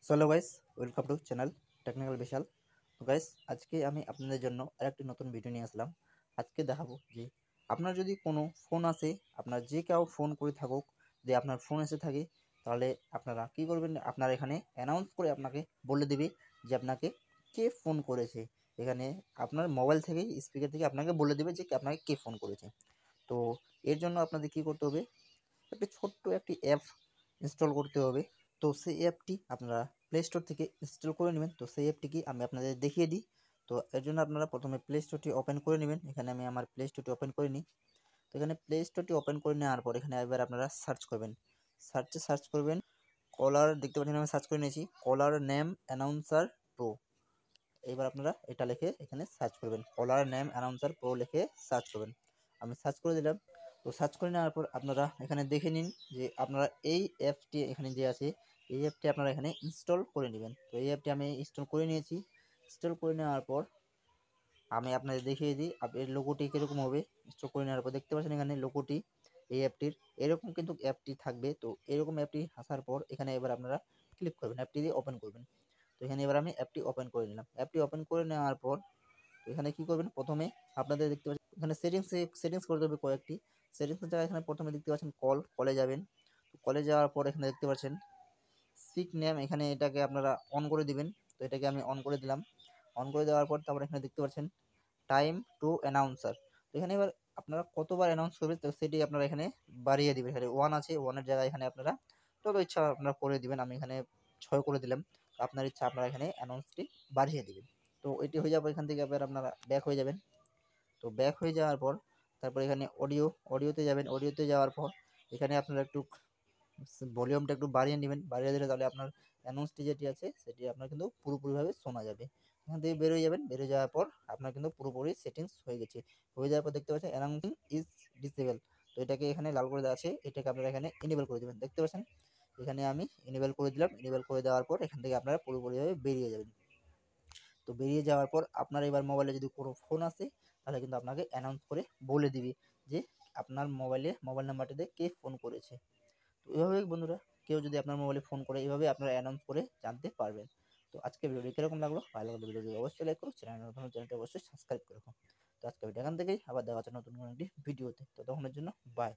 Hello guys, welcome to channel technical Vishal. তো guys, আজকে আমি আপনাদের জন্য আরেকটি নতুন ভিডিও নিয়ে আসলাম। আজকে দেখাবো যে আপনার যদি কোনো ফোন আসে, আপনার যে কেউ ফোন করে থাকুক, যে আপনার ফোন এসে থাকে, তাহলে আপনারা কি করবেন, আপনার এখানে অ্যানাউন্স করে আপনাকে বলে দেবে যে আপনাকে কে ফোন করেছে। এখানে আপনার মোবাইল থেকেই স্পিকার থেকে আপনাকে বলে দেবে যে আপনাকে কে ফোন করেছে। তো এর জন্য আপনাদের কি করতে হবে, ছোট্ট একটি অ্যাপ ইনস্টল করতে হবে। তো সেই অ্যাপটি আপনারা প্লে স্টোর থেকে ইনস্টল করে নেবেন। তো সেই অ্যাপটিকে আমি আপনাদের দেখিয়ে দিই। তো এর জন্য আপনারা প্রথমে প্লে স্টোরটি ওপেন করে নেবেন। এখানে আমি আমার প্লে স্টোরটি ওপেন করে নিই। তো এখানে প্লে স্টোরটি ওপেন করে নেওয়ার পর এখানে এবার আপনারা সার্চ করবেন। সার্চ করবেন কলার, দেখতে পাচ্ছেন আমি সার্চ করে নিয়েছি কলার নেম অ্যানাউন্সার প্রো। এবার আপনারা এটা লিখে এখানে সার্চ করবেন, কলার নেম অ্যানাউন্সার প্রো লিখে সার্চ করবেন। আমি সার্চ করে দিলাম। তো সার্চ করে নেওয়ার পর আপনারা এখানে দেখে নিন যে আপনারা এই অ্যাপটি এখানে যে আছে, এই অ্যাপটি আপনারা এখানে ইনস্টল করে নেবেন। তো এই অ্যাপটি আমি ইনস্টল করে নিয়েছি। ইনস্টল করে নেওয়ার পর আমি আপনাদের দেখিয়ে দিই এর লোগোটি কীরকম হবে। ইনস্টল করে নেওয়ার পর দেখতে পাচ্ছেন এখানে লোগোটি এই অ্যাপটির এরকম কিন্তু অ্যাপটি থাকবে। তো এরকম অ্যাপটি আসার পর এখানে এবার আপনারা ক্লিক করবেন, অ্যাপটি দিয়ে ওপেন করবেন। তো এখানে এবার আমি অ্যাপটি ওপেন করে নিলাম। অ্যাপটি ওপেন করে নেওয়ার পর এখানে কি করবেন, প্রথমে আপনাদের দেখতে পাচ্ছেন এখানে সেটিংস করতে হবে কয়েকটি। সেটিংসের জায়গায় এখানে প্রথমে দেখতে পাচ্ছেন কলে যাবেন। কলে যাওয়ার পর এখানে দেখতে পাচ্ছেন স্পিক নেম, এখানে এটাকে আপনারা অন করে দিবেন। তো এটাকে আমি অন করে দিলাম। অন করে দেওয়ার পর তারপর এখানে দেখতে পাচ্ছেন টাইম টু অ্যানাউন্সার। তো এখানে এবার আপনারা কতবার অ্যানাউন্স করবেন তো সেটি আপনারা এখানে বাড়িয়ে দিবেন। এখানে ওয়ান আছে, ওয়ানের জায়গায় এখানে আপনারা যত ইচ্ছা আপনারা করে দিবেন। আমি এখানে 6 করে দিলাম। আপনার ইচ্ছা আপনারা এখানে অ্যানাউন্সটি বাড়িয়ে দিবেন। তো এটি হয়ে যাবে, এখান থেকে আবার আপনারা ব্যাক হয়ে যাবেন। তো ব্যাক হয়ে যাওয়ার পর তারপর এখানে অডিওতে যাবেন। অডিওতে যাওয়ার পর এখানে আপনারা একটু ভলিউমটা একটু বাড়িয়ে নেবেন। বাড়িয়ে দিলে তাহলে আপনার অ্যানাউন্সটি যেটি আছে সেটি আপনার কিন্তু পুরোপুরিভাবে শোনা যাবে। এখান থেকে বেরোয় যাবেন। বেরিয়ে যাওয়ার পর আপনার কিন্তু পুরোপুরি সেটিংস হয়ে গেছে। হয়ে যাওয়ার পর দেখতে পাচ্ছেন অ্যানাউন্সিং ইজ ডিসেবল। তো এটাকে এখানে লাল করে দেওয়া আছে, এটাকে আপনারা এখানে এনেবল করে দেবেন। দেখতে পাচ্ছেন এখানে আমি এনেবল করে দিলাম। এনেবল করে দেওয়ার পর এখান থেকে আপনারা পুরোপুরিভাবে বেরিয়ে যাবেন। তো বেরিয়ে যাওয়ার পর আপনার এবার মোবাইলে যদি কোনো ফোন আসে তাহলে কিন্তু আপনাকে অ্যানাউন্স করে বলে দিবে যে আপনার মোবাইল নাম্বারটিতে কে ফোন করেছে। তো এভাবে বন্ধুরা, কেউ যদি আপনার মোবাইলে ফোন করে এইভাবে আপনারা অ্যানাউন্স করে জানতে পারবেন। তো আজকে ভিডিওটি কীরকম লাগলো, ভালো লাগলে ভিডিওটি অবশ্যই লাইক করো, চ্যানেলটি অবশ্যই সাবস্ক্রাইব করে রাখো। তো আজকে ভিডিও এখান থেকেই, আবার দেখা হচ্ছে নতুন কোনো একটি ভিডিওতে। তো তখনের জন্য বাই।